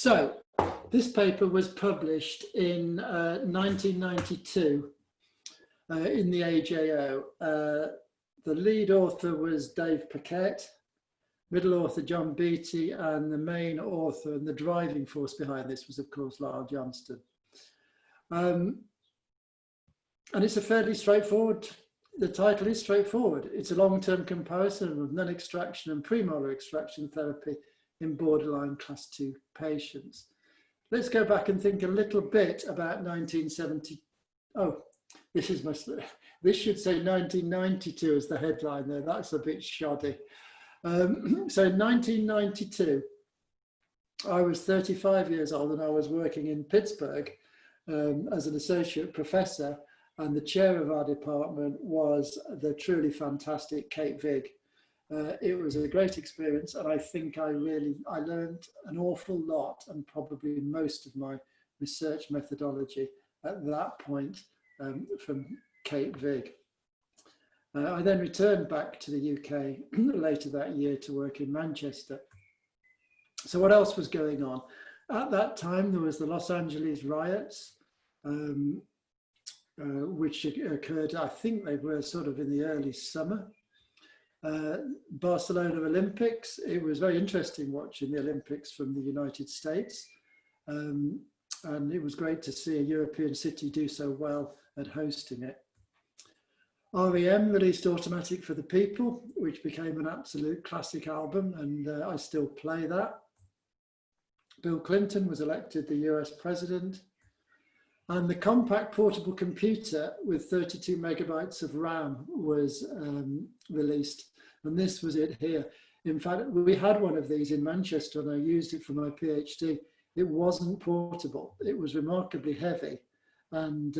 So this paper was published in 1992 in the AJO. The lead author was Dave Paquette, middle author John Beattie, and the main author and the driving force behind this was, of course, Lyle Johnston. And it's a fairly straightforward, the title is straightforward. It's a long-term comparison of non-extraction and premolar extraction therapy in borderline class 2 patients. Let's go back and think a little bit about 1970. Oh, this should say 1992 as the headline there. That's a bit shoddy. So in 1992, I was 35 years old and I was working in Pittsburgh as an associate professor, and the chair of our department was the truly fantastic Kate Vigg. It was a great experience, and I think I learned an awful lot, and probably most of my research methodology at that point from Kate Vigg. I then returned back to the UK later that year to work in Manchester. So what else was going on? At that time, there was the Los Angeles riots, which occurred, I think they were sort of in the early summer. Barcelona Olympics, it was very interesting watching the Olympics from the United States. And it was great to see a European city do so well at hosting it. REM released Automatic for the People, which became an absolute classic album, and I still play that. Bill Clinton was elected the US president, and the compact portable computer with 32 megabytes of RAM was released, and this was it here. In fact, we had one of these in Manchester and I used it for my PhD. It wasn't portable, it was remarkably heavy, and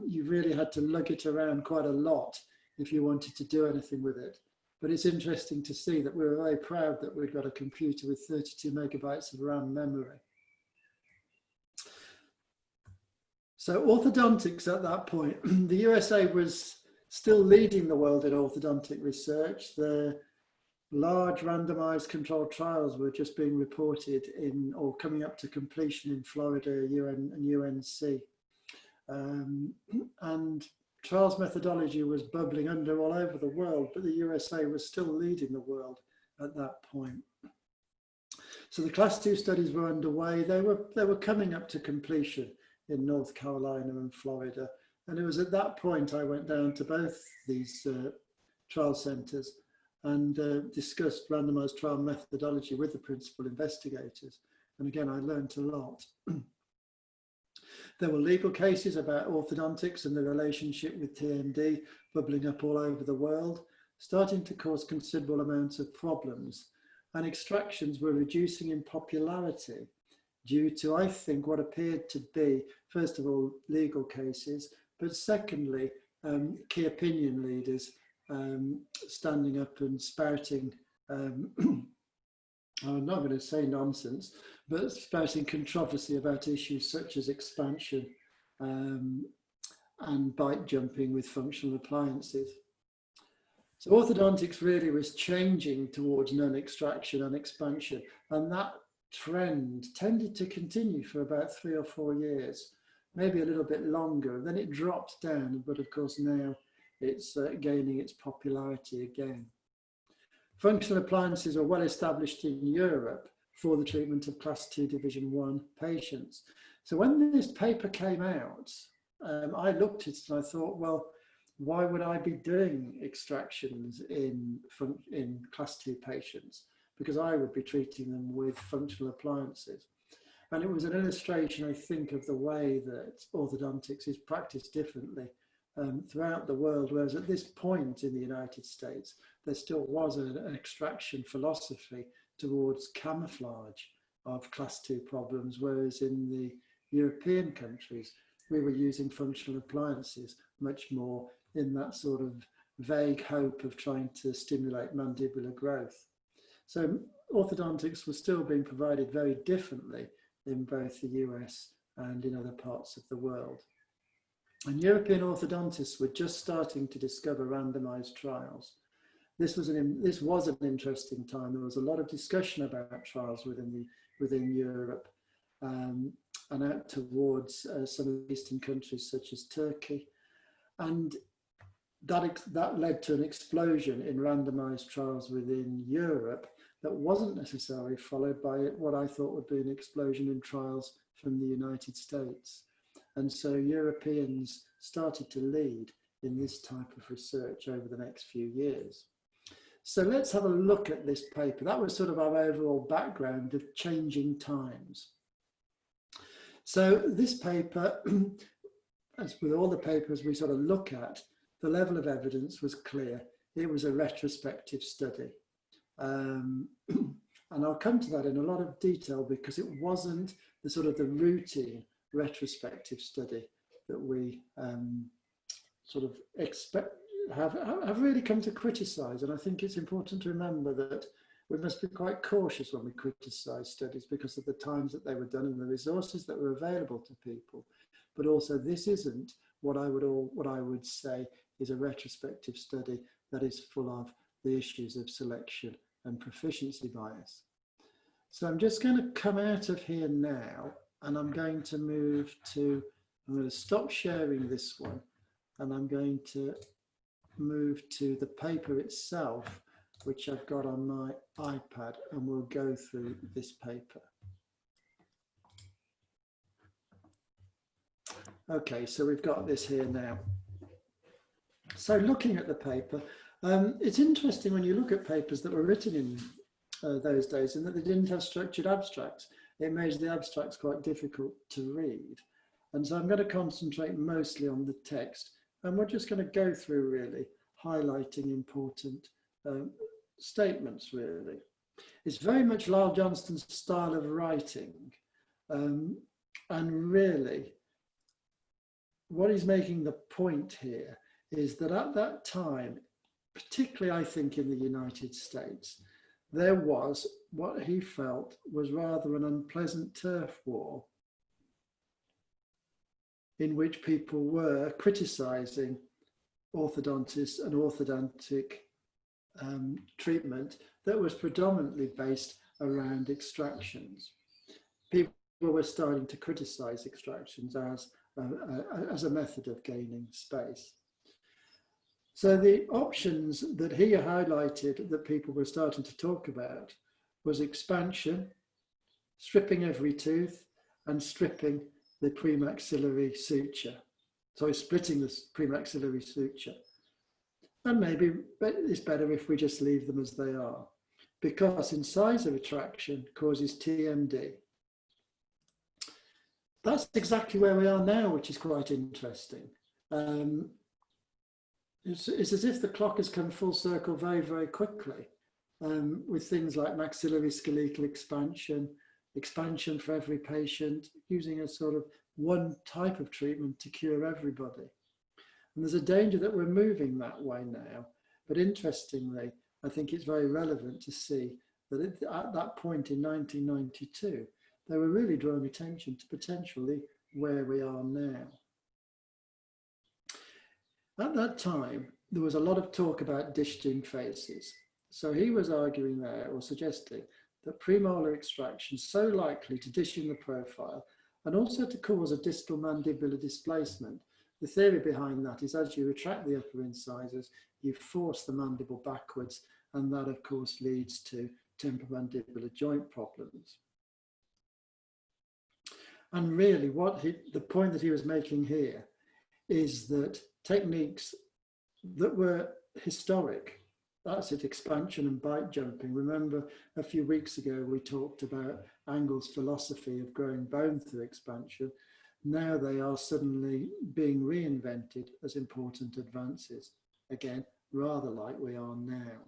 you really had to lug it around quite a lot if you wanted to do anything with it. But it's interesting to see that we were very proud that we'd got a computer with 32 megabytes of RAM memory. So orthodontics at that point, the USA was still leading the world in orthodontic research. The large randomized controlled trials were just being reported in, or coming up to completion in Florida, and UNC. And trials methodology was bubbling under all over the world, but the USA was still leading the world at that point. So the class 2 studies were underway. They were coming up to completion in North Carolina and Florida. And it was at that point I went down to both these trial centers and discussed randomized trial methodology with the principal investigators. And again, I learned a lot. There were legal cases about orthodontics and the relationship with TMD bubbling up all over the world, starting to cause considerable amounts of problems. And extractions were reducing in popularity due to, I think, what appeared to be, first of all, legal cases, but secondly, key opinion leaders standing up and spouting, I'm not going to say nonsense, but spouting controversy about issues such as expansion and bite jumping with functional appliances. So orthodontics really was changing towards non-extraction and expansion, and that trend tended to continue for about 3 or 4 years, maybe a little bit longer. Then it dropped down, but of course now it's gaining its popularity again. Functional appliances are well established in Europe for the treatment of class 2 division 1 patients. So when this paper came out, I looked at it and I thought, well, why would I be doing extractions in class 2 patients? Because I would be treating them with functional appliances. And it was an illustration, I think, of the way that orthodontics is practiced differently throughout the world, whereas at this point in the United States, there still was an extraction philosophy towards camouflage of class 2 problems, whereas in the European countries, we were using functional appliances much more in that sort of vague hope of trying to stimulate mandibular growth. So orthodontics was still being provided very differently in both the US and in other parts of the world. And European orthodontists were just starting to discover randomized trials. This was an interesting time. There was a lot of discussion about trials within Europe. and out towards some of the eastern countries such as Turkey. And that led to an explosion in randomized trials within Europe that wasn't necessarily followed by what I thought would be an explosion in trials from the United States. And so Europeans started to lead in this type of research over the next few years. So let's have a look at this paper. That was sort of our overall background of changing times. So this paper, as with all the papers we sort of look at, the level of evidence was clear. It was a retrospective study. And I'll come to that in a lot of detail because it wasn't the sort of the routine retrospective study that we sort of have really come to criticize. And I think it's important to remember that we must be quite cautious when we criticize studies because of the times that they were done and the resources that were available to people. But also this isn't what I would say is a retrospective study that is full of the issues of selection and proficiency bias. So I'm just going to come out of here now and I'm going to move to, I'm going to stop sharing this one and I'm going to move to the paper itself, which I've got on my iPad, and we'll go through this paper. Okay, so we've got this here now. So looking at the paper, it's interesting when you look at papers that were written in those days and that they didn't have structured abstracts. It made the abstracts quite difficult to read. And so I'm going to concentrate mostly on the text. And we're just going to go through really highlighting important statements really. It's very much Lyle Johnston's style of writing. And really, what he's making the point here is that at that time, particularly I think in the United States, there was what he felt was rather an unpleasant turf war in which people were criticizing orthodontists and orthodontic treatment that was predominantly based around extractions. People were starting to criticize extractions as a method of gaining space. So the options that he highlighted that people were starting to talk about was expansion, stripping every tooth, and stripping the premaxillary suture. So splitting the premaxillary suture. And maybe it's better if we just leave them as they are, because incisor retraction causes TMD. That's exactly where we are now, which is quite interesting. It's as if the clock has come full circle very, very quickly with things like maxillary skeletal expansion, expansion for every patient, using a sort of one type of treatment to cure everybody. And there's a danger that we're moving that way now. But interestingly, I think it's very relevant to see that at that point in 1992, they were really drawing attention to potentially where we are now. At that time, there was a lot of talk about dished-in faces. So he was arguing there, or suggesting, that premolar extraction is so likely to dish in the profile and also to cause a distal mandibular displacement. The theory behind that is as you retract the upper incisors, you force the mandible backwards, and that of course leads to temporomandibular joint problems. And really the point that he was making here is that techniques that were historic, that's it, expansion and bite jumping. Remember a few weeks ago we talked about Angle's philosophy of growing bone through expansion. Now they are suddenly being reinvented as important advances, again, rather like we are now.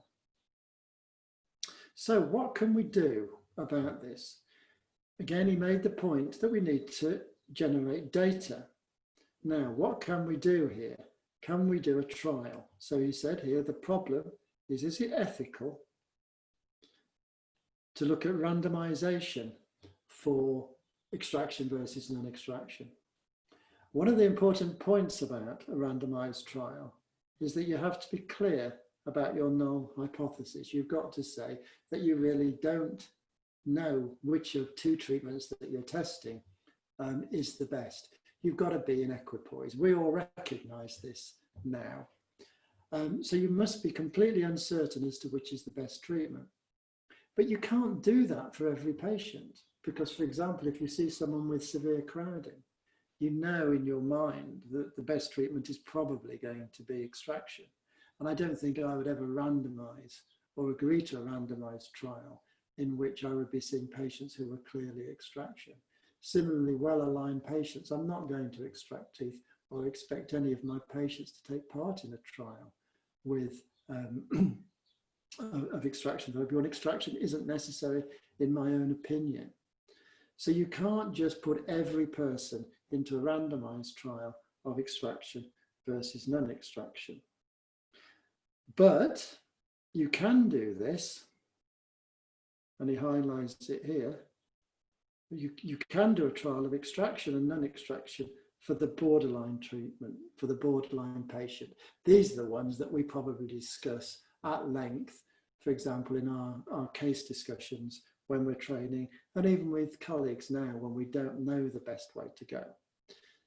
So what can we do about this? Again, he made the point that we need to generate data. Now, what can we do here? Can we do a trial? So he said here, the problem is it ethical to look at randomization for extraction versus non-extraction? One of the important points about a randomized trial is that you have to be clear about your null hypothesis. You've got to say that you really don't know which of two treatments that you're testing is the best. You've got to be in equipoise. We all recognise this now. So you must be completely uncertain as to which is the best treatment. But you can't do that for every patient because, for example, if you see someone with severe crowding, you know in your mind that the best treatment is probably going to be extraction. And I don't think I would ever randomise or agree to a randomised trial in which I would be seeing patients who were clearly extraction. Similarly, well-aligned patients, I'm not going to extract teeth or expect any of my patients to take part in a trial with of extraction therapy. When extraction isn't necessary in my own opinion. So you can't just put every person into a randomized trial of extraction versus non-extraction. But you can do this, and he highlights it here. You can do a trial of extraction and non-extraction for the borderline treatment, for the borderline patient. These are the ones that we probably discuss at length, for example, in our case discussions when we're training, and even with colleagues now when we don't know the best way to go.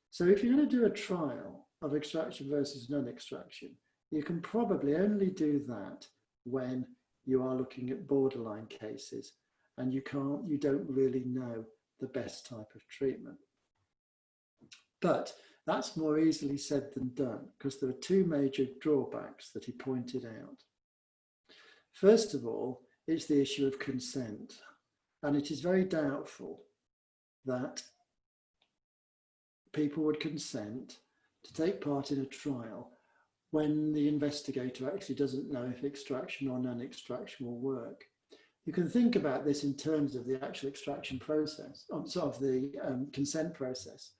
So if you're going to do a trial of extraction versus non-extraction, you can probably only do that when you are looking at borderline cases and you don't really know the best type of treatment. But that's more easily said than done because there are two major drawbacks that he pointed out. First of all, it's the issue of consent, and it is very doubtful that people would consent to take part in a trial when the investigator actually doesn't know if extraction or non-extraction will work. You can think about this in terms of the actual extraction process, of the consent process.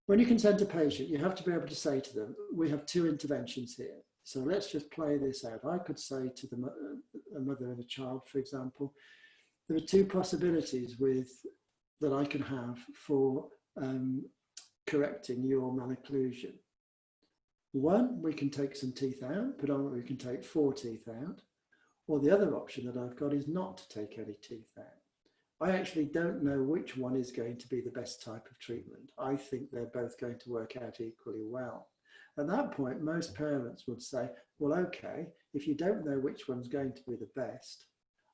When you consent a patient, you have to be able to say to them, we have two interventions here. So let's just play this out. I could say to a mother and a child, for example, there are two possibilities that I can have for correcting your malocclusion. One, we can take some teeth out, predominantly we can take 4 teeth out, or the other option that I've got is not to take any teeth out. I actually don't know which one is going to be the best type of treatment. I think they're both going to work out equally well. At that point, most parents would say, well, okay, if you don't know which one's going to be the best,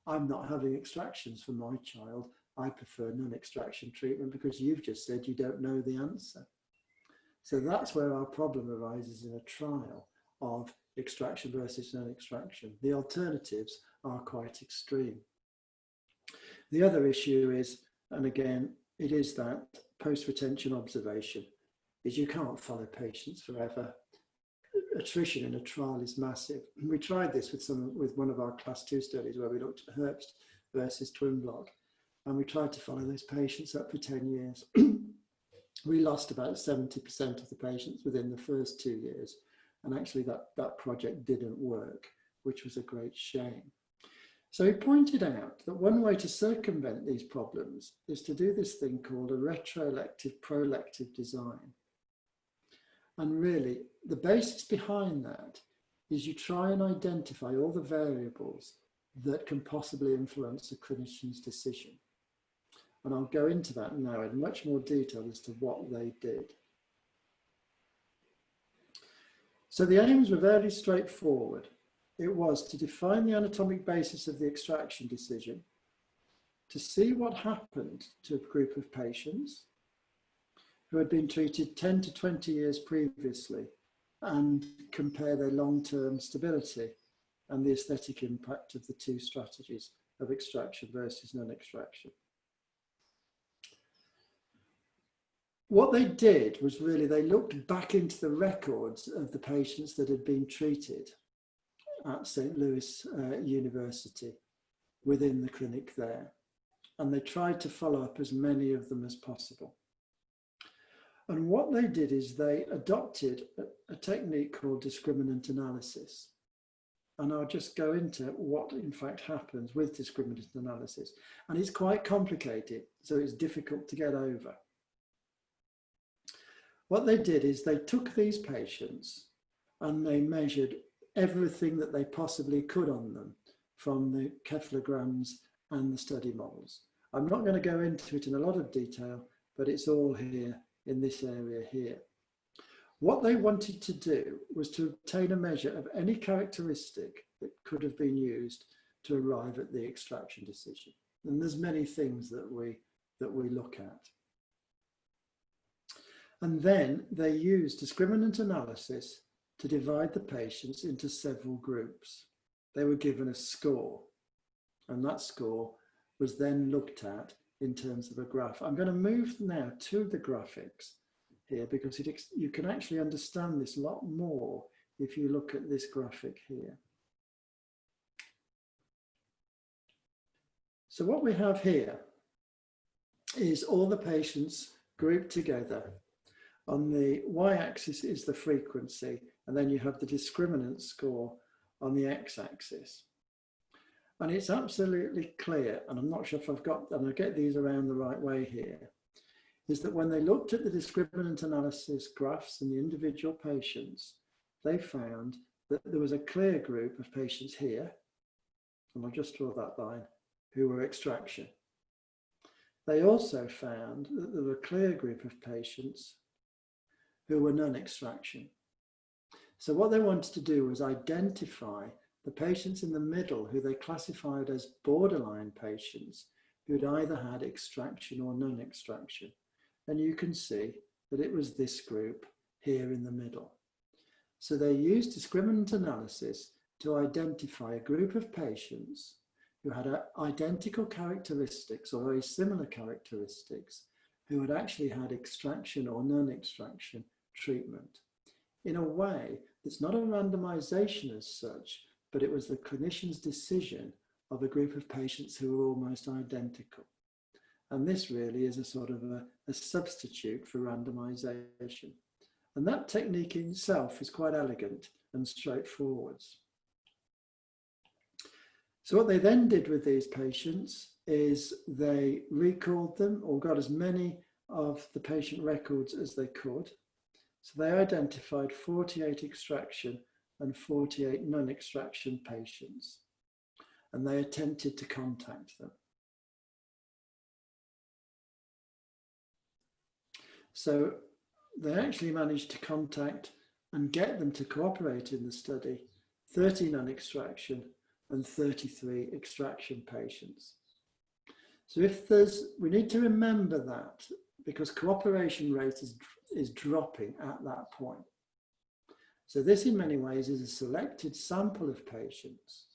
I'm not having extractions for my child. I prefer non-extraction treatment because you've just said you don't know the answer. So that's where our problem arises in a trial of extraction versus non-extraction. The alternatives are quite extreme. The other issue is, and again, it is that post-retention observation, is you can't follow patients forever. Attrition in a trial is massive. We tried this with one of our class 2 studies where we looked at Herbst versus twin block, and we tried to follow those patients up for 10 years. We lost about 70% of the patients within the first 2 years. And actually that project didn't work, which was a great shame. So he pointed out that one way to circumvent these problems is to do this thing called a retrolective prolective design. And really, the basis behind that is you try and identify all the variables that can possibly influence a clinician's decision. And I'll go into that now in much more detail as to what they did. So the aims were very straightforward. It was to define the anatomic basis of the extraction decision, to see what happened to a group of patients who had been treated 10 to 20 years previously and compare their long-term stability and the aesthetic impact of the two strategies of extraction versus non-extraction. What they did was really they looked back into the records of the patients that had been treated at St. Louis University within the clinic there. And they tried to follow up as many of them as possible. And what they did is they adopted a technique called discriminant analysis. And I'll just go into what in fact happens with discriminant analysis. And it's quite complicated, so it's difficult to get over. What they did is they took these patients and they measured everything that they possibly could on them, from the cephalograms and the study models. I'm not going to go into it in a lot of detail, but it's all here in this area here. What they wanted to do was to obtain a measure of any characteristic that could have been used to arrive at the extraction decision. And there's many things that we look at. And then they used discriminant analysis to divide the patients into several groups. They were given a score, and that score was then looked at in terms of a graph. I'm going to move now to the graphics here because you can actually understand this a lot more if you look at this graphic here. So what we have here is all the patients grouped together. On the y-axis is the frequency, and then you have the discriminant score on the x-axis. And it's absolutely clear, and I'm not sure if I'll get these around the right way here, is that when they looked at the discriminant analysis graphs in the individual patients, they found that there was a clear group of patients here, and I'll just draw that line, who were extraction. They also found that there were a clear group of patients who were non-extraction. So what they wanted to do was identify the patients in the middle who they classified as borderline patients who'd either had extraction or non-extraction. And you can see that it was this group here in the middle. So they used discriminant analysis to identify a group of patients who had identical characteristics or very similar characteristics who had actually had extraction or non-extraction treatment in a way that's not a randomization as such, but it was the clinician's decision of a group of patients who were almost identical. And this really is a sort of a substitute for randomization. And that technique in itself is quite elegant and straightforward. So what they then did with these patients is they recalled them or got as many of the patient records as they could. So they identified 48 extraction and 48 non-extraction patients, and they attempted to contact them. So they actually managed to contact and get them to cooperate in the study 30 non-extraction and 33 extraction patients. So we need to remember that because cooperation rate is dropping at that point. So this in many ways is a selected sample of patients.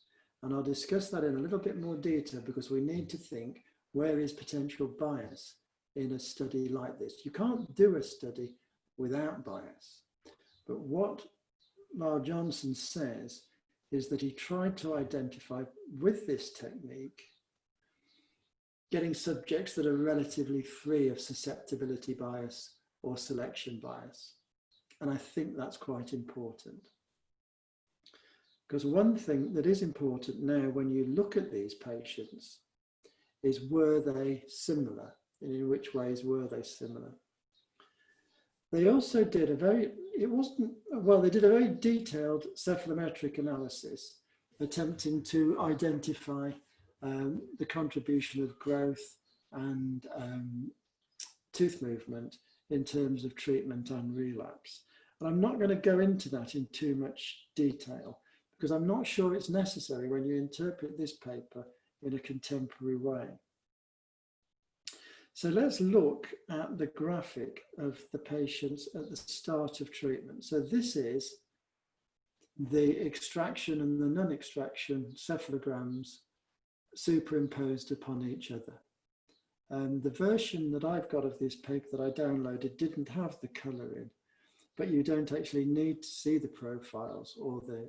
And I'll discuss that in a little bit more detail because we need to think where is potential bias in a study like this. You can't do a study without bias. But what Lyle Johnson says is that he tried to identify with this technique getting subjects that are relatively free of susceptibility bias or selection bias. And I think that's quite important. Because one thing that is important now when you look at these patients is were they similar? And in which ways were they similar? They also did they did a very detailed cephalometric analysis attempting to identify the contribution of growth and tooth movement in terms of treatment and relapse. And I'm not going to go into that in too much detail because I'm not sure it's necessary when you interpret this paper in a contemporary way. So let's look at the graphic of the patients at the start of treatment. So this is the extraction and the non-extraction cephalograms superimposed upon each other. The version that I've got of this paper that I downloaded didn't have the colour in, but you don't actually need to see the profiles or the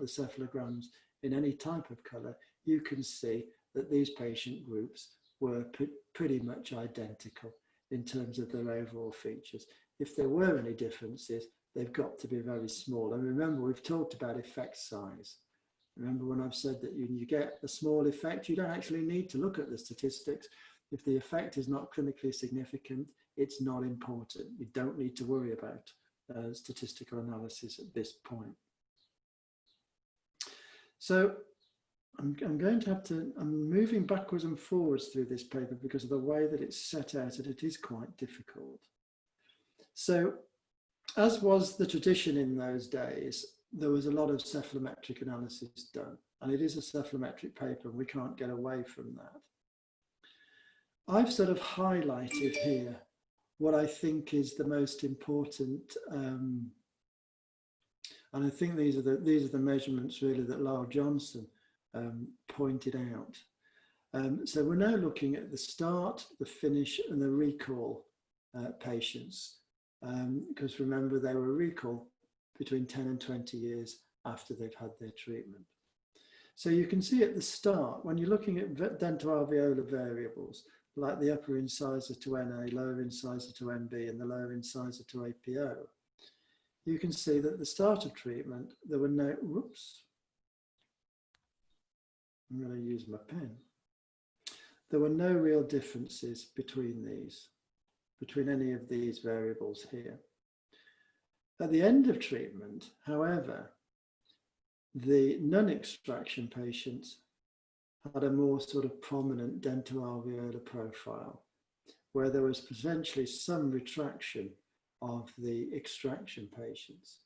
cephalograms in any type of colour. You can see that these patient groups were pretty much identical in terms of their overall features. If there were any differences, they've got to be very small. And remember, we've talked about effect size. Remember when I've said that you get a small effect, you don't actually need to look at the statistics. If the effect is not clinically significant, it's not important. You don't need to worry about statistical analysis at this point. So I'm going to have to, I'm moving backwards and forwards through this paper because of the way that it's set out, and it is quite difficult. So, as was the tradition in those days, there was a lot of cephalometric analysis done, and it is a cephalometric paper, and we can't get away from that. I've sort of highlighted here what I think is the most important, and I think these are the measurements really that Lyle Johnson pointed out. So we're now looking at the start, the finish, and the recall patients, because remember they were recalled between 10 and 20 years after they've had their treatment. So you can see at the start, when you're looking at dentoalveolar variables, like the upper incisor to NA, lower incisor to NB, and the lower incisor to APO, you can see that at the start of treatment, there were no, whoops, I'm going to use my pen. There were no real differences between any of these variables here. At the end of treatment, however, the non-extraction patients had a more sort of prominent dentoalveolar profile, where there was potentially some retraction of the extraction patients,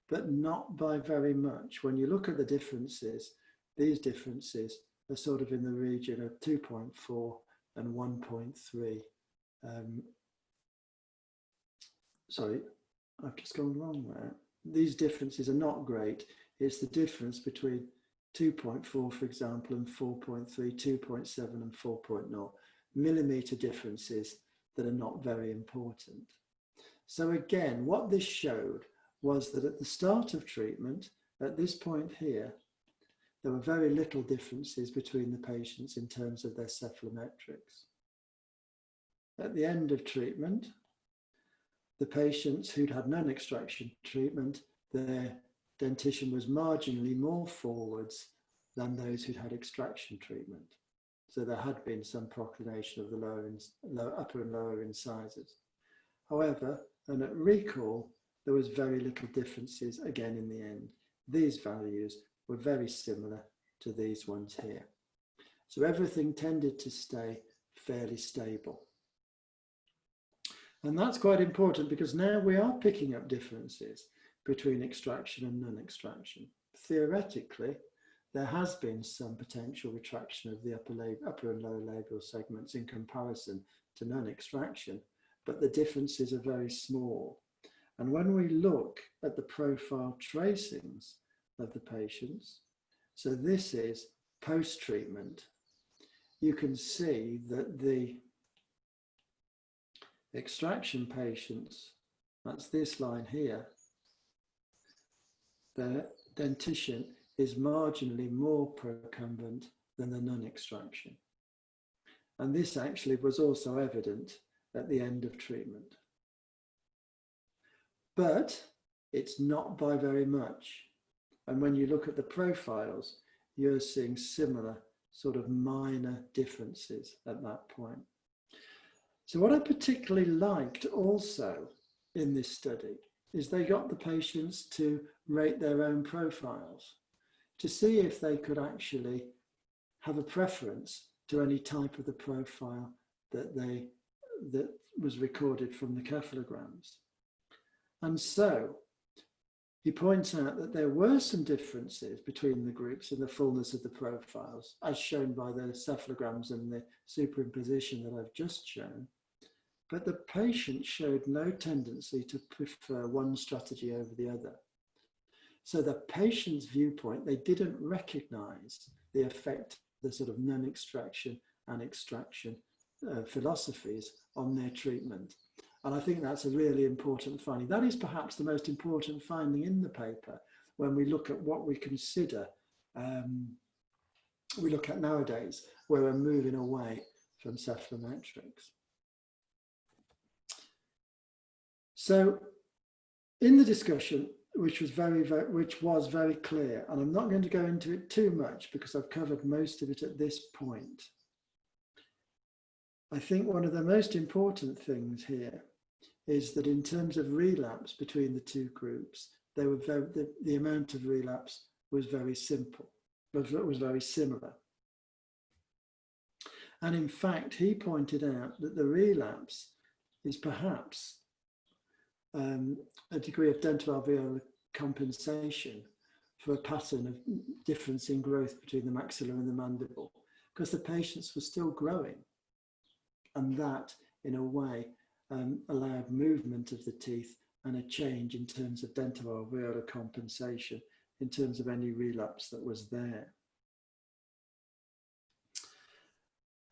but not by very much. When you look at the differences, these differences are sort of in the region of 2.4 and 1.3. Sorry, I've just gone wrong there. These differences are not great. It's the difference between 2.4, for example, and 4.3, 2.7 and 4.0. Millimeter differences that are not very important. So again, what this showed was that at the start of treatment, at this point here, there were very little differences between the patients in terms of their cephalometrics. At the end of treatment, the patients who'd had non-extraction treatment, their dentition was marginally more forwards than those who'd had extraction treatment. So there had been some proclination of the upper and lower incisors. However, and at recall, there was very little differences again in the end. These values were very similar to these ones here. So everything tended to stay fairly stable. And that's quite important because now we are picking up differences between extraction and non-extraction. Theoretically, there has been some potential retraction of the upper and lower labial segments in comparison to non-extraction, but the differences are very small. And when we look at the profile tracings of the patients, so this is post-treatment, you can see that the extraction patients, that's this line here, their dentition is marginally more procumbent than the non-extraction. And this actually was also evident at the end of treatment. But it's not by very much. And when you look at the profiles, you're seeing similar sort of minor differences at that point. So what I particularly liked also in this study is they got the patients to rate their own profiles to see if they could actually have a preference to any type of the profile that was recorded from the cephalograms. And so he points out that there were some differences between the groups in the fullness of the profiles, as shown by the cephalograms and the superimposition that I've just shown. But the patient showed no tendency to prefer one strategy over the other. So the patient's viewpoint, they didn't recognize the effect of the sort of non-extraction and extraction philosophies on their treatment. And I think that's a really important finding. That is perhaps the most important finding in the paper when we look at what we consider, we look at nowadays, where we're moving away from cephalometrics. So in the discussion, which was very clear, and I'm not going to go into it too much because I've covered most of it at this point. I think one of the most important things here is that in terms of relapse between the two groups, they were the amount of relapse was very simple. was very similar. And in fact, he pointed out that the relapse is perhaps a degree of dental alveolar compensation for a pattern of difference in growth between the maxilla and the mandible, because the patients were still growing. And that, in a way, allowed movement of the teeth and a change in terms of dental alveolar compensation in terms of any relapse that was there.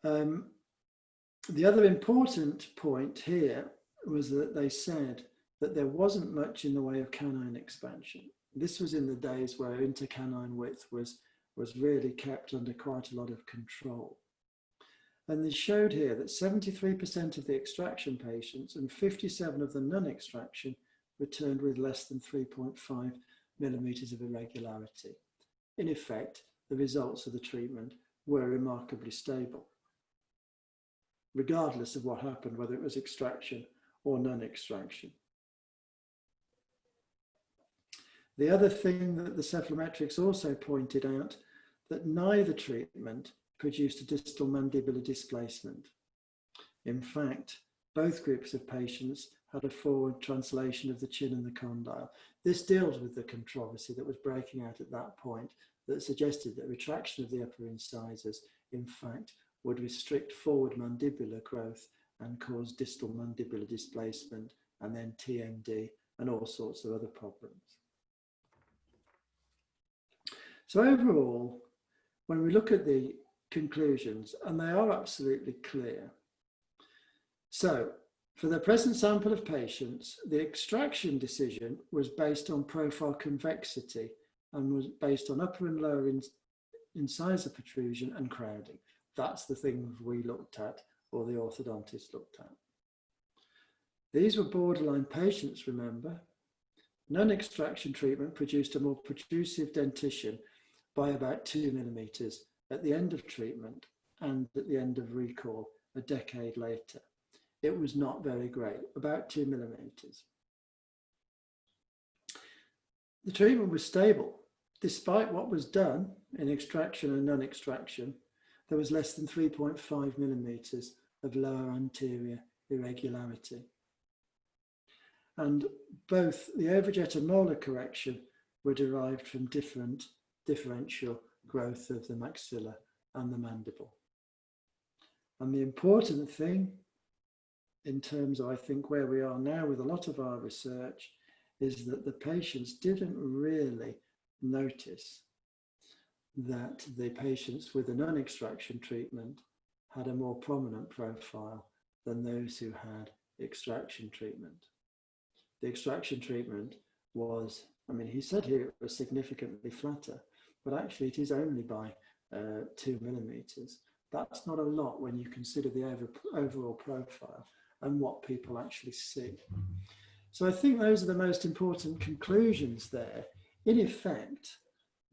The other important point here was that they said that there wasn't much in the way of canine expansion. This was in the days where intercanine width was really kept under quite a lot of control. And they showed here that 73% of the extraction patients and 57% of the non-extraction returned with less than 3.5 millimeters of irregularity. In effect, the results of the treatment were remarkably stable, regardless of what happened, whether it was extraction or non-extraction. The other thing that the cephalometrics also pointed out, that neither treatment produced a distal mandibular displacement. In fact, both groups of patients had a forward translation of the chin and the condyle. This deals with the controversy that was breaking out at that point that suggested that retraction of the upper incisors, in fact, would restrict forward mandibular growth and cause distal mandibular displacement, and then TMD and all sorts of other problems. So overall, when we look at the conclusions, and they are absolutely clear. So for the present sample of patients, the extraction decision was based on profile convexity and was based on upper and lower incisor protrusion and crowding. That's the things we looked at, or the orthodontist looked at. These were borderline patients, remember. Non-extraction treatment produced a more protrusive dentition by about 2 millimeters at the end of treatment and at the end of recall a decade later. It was not very great, about 2 millimeters. The treatment was stable. Despite what was done in extraction and non-extraction, there was less than 3.5 millimeters of lower anterior irregularity. And both the overjet and molar correction were derived from differential growth of the maxilla and the mandible. And the important thing in terms of, I think, where we are now with a lot of our research is that the patients didn't really notice that the patients with a non-extraction treatment had a more prominent profile than those who had extraction treatment. The extraction treatment was, I mean, he said here it was significantly flatter, but actually it is only by 2 millimeters. That's not a lot when you consider the overall profile and what people actually see. So I think those are the most important conclusions there. In effect,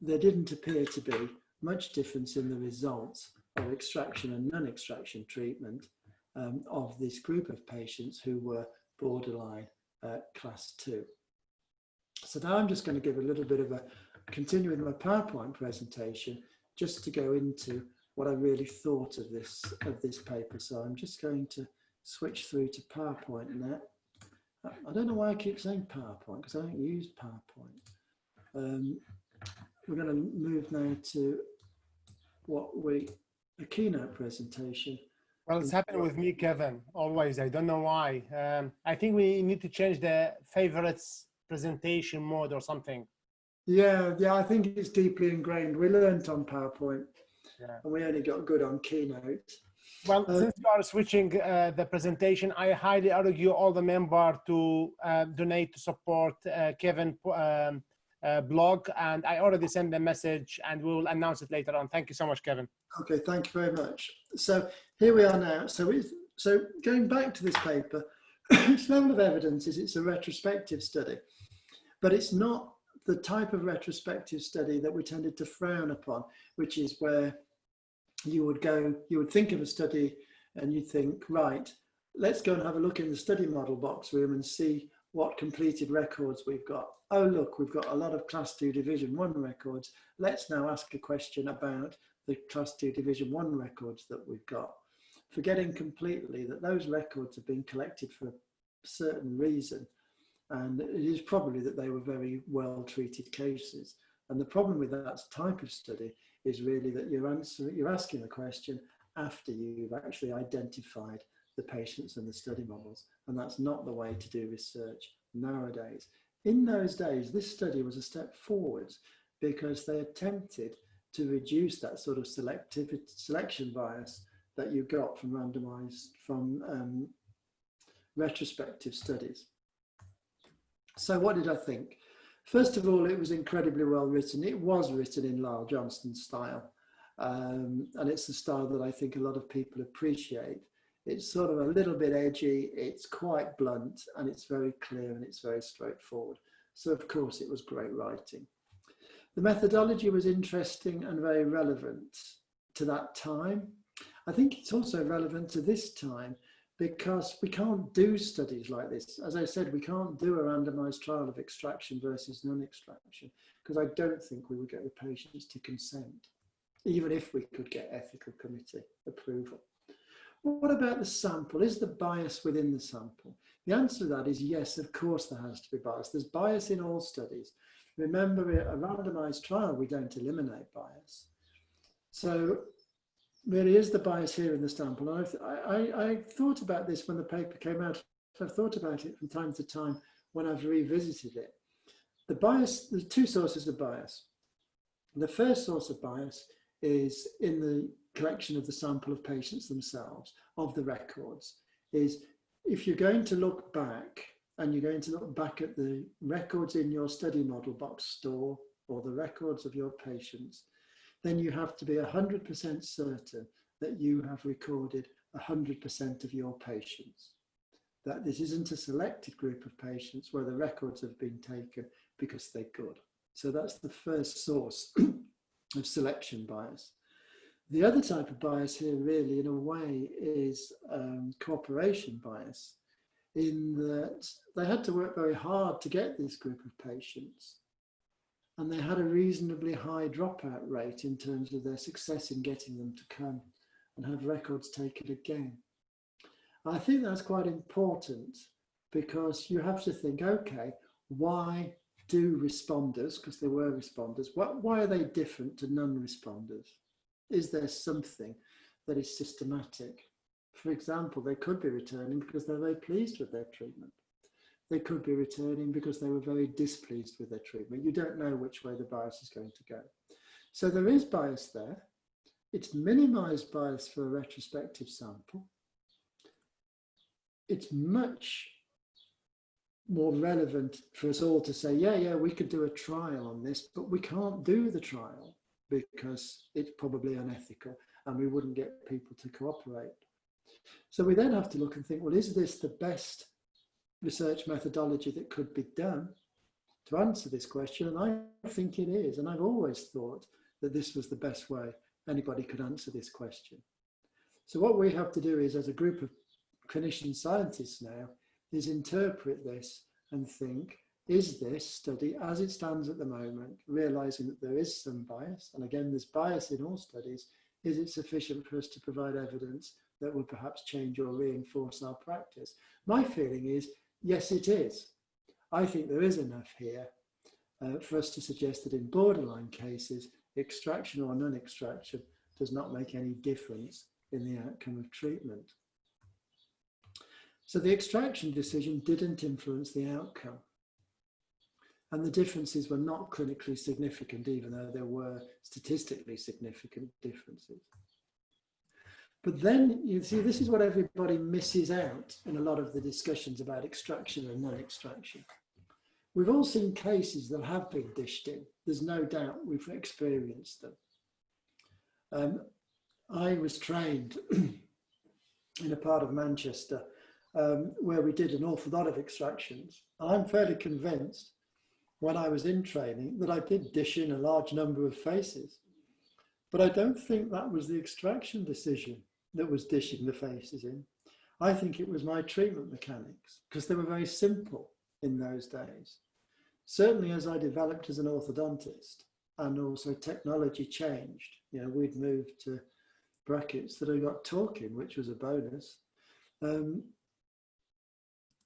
there didn't appear to be much difference in the results of extraction and non-extraction treatment of this group of patients who were borderline class 2. So now I'm just going to give a little bit of a continuing my PowerPoint presentation just to go into what I really thought of this paper. So I'm just going to switch through to PowerPoint now. I don't know why I keep saying PowerPoint, because I don't use PowerPoint. We're going to move now to a keynote presentation. Well, it's happened with me, Kevin, always. I don't know why. I think we need to change the favorites presentation mode or something. Yeah, I think it's deeply ingrained. We learned on PowerPoint, yeah, and we only got good on Keynote. Well, since you are switching the presentation, I highly urge you, all the members, to donate to support Kevin blog, and I already sent a message, and we will announce it later on. Thank you so much, Kevin. Okay, thank you very much. So here we are now. So going back to this paper, its level of evidence is it's a retrospective study, but it's not the type of retrospective study that we tended to frown upon, which is where you would think of a study and you'd think, right, let's go and have a look in the study model box room and see what completed records we've got. Oh, look, we've got a lot of Class 2 Division 1 records. Let's now ask a question about the Class 2 Division 1 records that we've got, forgetting completely that those records have been collected for a certain reason. And it is probably that they were very well treated cases. And the problem with that type of study is really that you're asking the question after you've actually identified the patients and the study models. And that's not the way to do research nowadays. In those days, this study was a step forwards because they attempted to reduce that sort of selection bias that you got from retrospective studies. So what did I think? First of all, it was incredibly well written. It was written in Lyle Johnston's style. And it's a style that I think a lot of people appreciate. It's sort of a little bit edgy, it's quite blunt, and it's very clear and it's very straightforward. So of course it was great writing. The methodology was interesting and very relevant to that time. I think it's also relevant to this time because we can't do studies like this. As I said, we can't do a randomized trial of extraction versus non-extraction because I don't think we would get the patients to consent, even if we could get ethical committee approval. What about the sample? Is there bias within the sample? The answer to that is yes, of course there has to be bias. There's bias in all studies. Remember, a randomized trial, we don't eliminate bias. So really, is the bias here in the sample? And I thought about this when the paper came out. I've thought about it from time to time when I've revisited it. The bias, there's two sources of bias. The first source of bias is in the collection of the sample of patients themselves, of the records, is if you're going to look back and you're going to look back at the records in your study model box store or the records of your patients, then you have to be 100% certain that you have recorded 100% of your patients. That this isn't a selected group of patients where the records have been taken because they're good. So that's the first source of selection bias. The other type of bias here really, in a way, is cooperation bias, in that they had to work very hard to get this group of patients. And they had a reasonably high dropout rate in terms of their success in getting them to come and have records taken again. I think that's quite important because you have to think, okay, why do responders, because there were responders, why are they different to non-responders? Is there something that is systematic? For example, they could be returning because they're very pleased with their treatment. They could be returning because they were very displeased with their treatment. You don't know which way the bias is going to go. So there is bias there. It's minimized bias for a retrospective sample. It's much more relevant for us all to say, yeah, we could do a trial on this, but we can't do the trial because it's probably unethical and we wouldn't get people to cooperate. So we then have to look and think, well, is this the best research methodology that could be done to answer this question? And I think it is. And I've always thought that this was the best way anybody could answer this question. So what we have to do is, as a group of clinician scientists now, is interpret this and think, is this study as it stands at the moment, realizing that there is some bias, and again, there's bias in all studies, is it sufficient for us to provide evidence that will perhaps change or reinforce our practice? My feeling is, yes, it is. I think there is enough here for us to suggest that in borderline cases, extraction or non-extraction does not make any difference in the outcome of treatment. So the extraction decision didn't influence the outcome. And the differences were not clinically significant, even though there were statistically significant differences. But then, you see, this is what everybody misses out in a lot of the discussions about extraction and non-extraction. We've all seen cases that have been dished in. There's no doubt we've experienced them. I was trained in a part of Manchester where we did an awful lot of extractions. I'm fairly convinced when I was in training that I did dish in a large number of faces, but I don't think that was the extraction decision that was dishing the faces in. I think it was my treatment mechanics, because they were very simple in those days. Certainly as I developed as an orthodontist, and also technology changed. You know, we'd moved to brackets that I got talking, which was a bonus.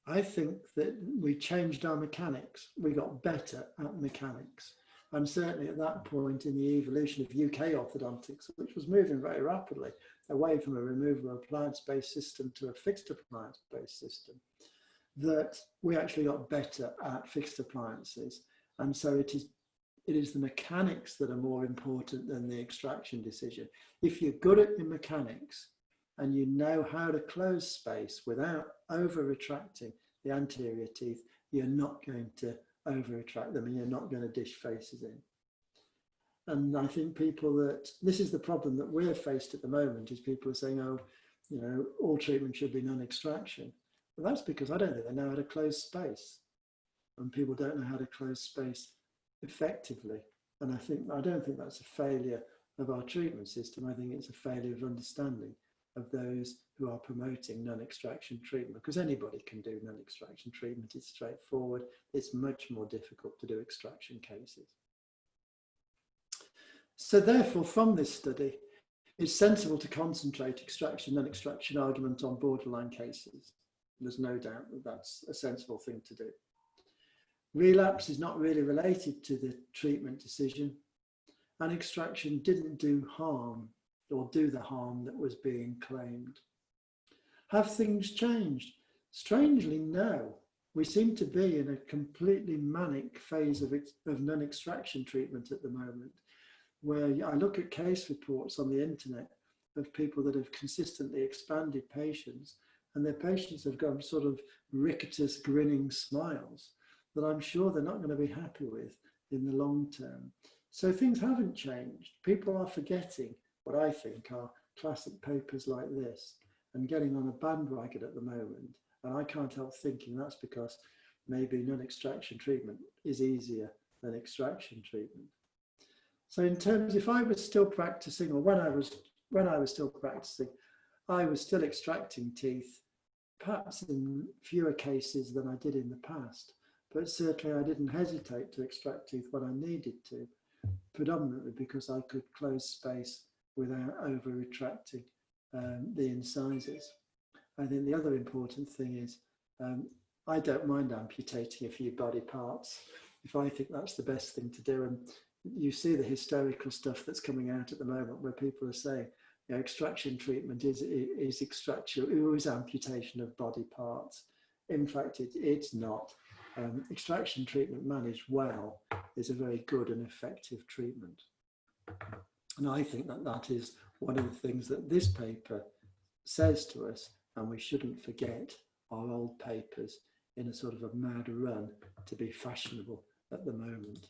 I think that we changed our mechanics. We got better at mechanics. And certainly at that point in the evolution of UK orthodontics, which was moving very rapidly away from a removable appliance-based system to a fixed appliance-based system, that we actually got better at fixed appliances. And so it is the mechanics that are more important than the extraction decision. If you're good at your mechanics and you know how to close space without over retracting the anterior teeth, you're not going to over retract them and you're not going to dish faces in. And I think this is the problem that we're faced at the moment, is people are saying, oh, you know, all treatment should be non-extraction. Well, that's because I don't think they know how to close space, and people don't know how to close space effectively. And I don't think that's a failure of our treatment system. I think it's a failure of understanding of those who are promoting non-extraction treatment, because anybody can do non-extraction treatment. It's straightforward. It's much more difficult to do extraction cases. So therefore, from this study, it's sensible to concentrate extraction, non-extraction argument on borderline cases. There's no doubt that that's a sensible thing to do. Relapse is not really related to the treatment decision, and extraction didn't do harm or do the harm that was being claimed. Have things changed? Strangely, no. We seem to be in a completely manic phase of non-extraction treatment at the moment, where I look at case reports on the internet of people that have consistently expanded patients, and their patients have got sort of ricketous grinning smiles that I'm sure they're not going to be happy with in the long term. So things haven't changed. People are forgetting what I think are classic papers like this and getting on a bandwagon at the moment. And I can't help thinking that's because maybe non-extraction treatment is easier than extraction treatment. So in terms, if I was still practicing, or when I was still practicing, I was still extracting teeth, perhaps in fewer cases than I did in the past. But certainly I didn't hesitate to extract teeth when I needed to, predominantly because I could close space without over retracting the incisors. I think the other important thing is I don't mind amputating a few body parts if I think that's the best thing to do. And you see the hysterical stuff that's coming out at the moment where people are saying, you know, extraction treatment is amputation of body parts. In fact, it's not. Extraction treatment managed well is a very good and effective treatment. And I think that is one of the things that this paper says to us, and we shouldn't forget our old papers in a sort of a mad run to be fashionable at the moment.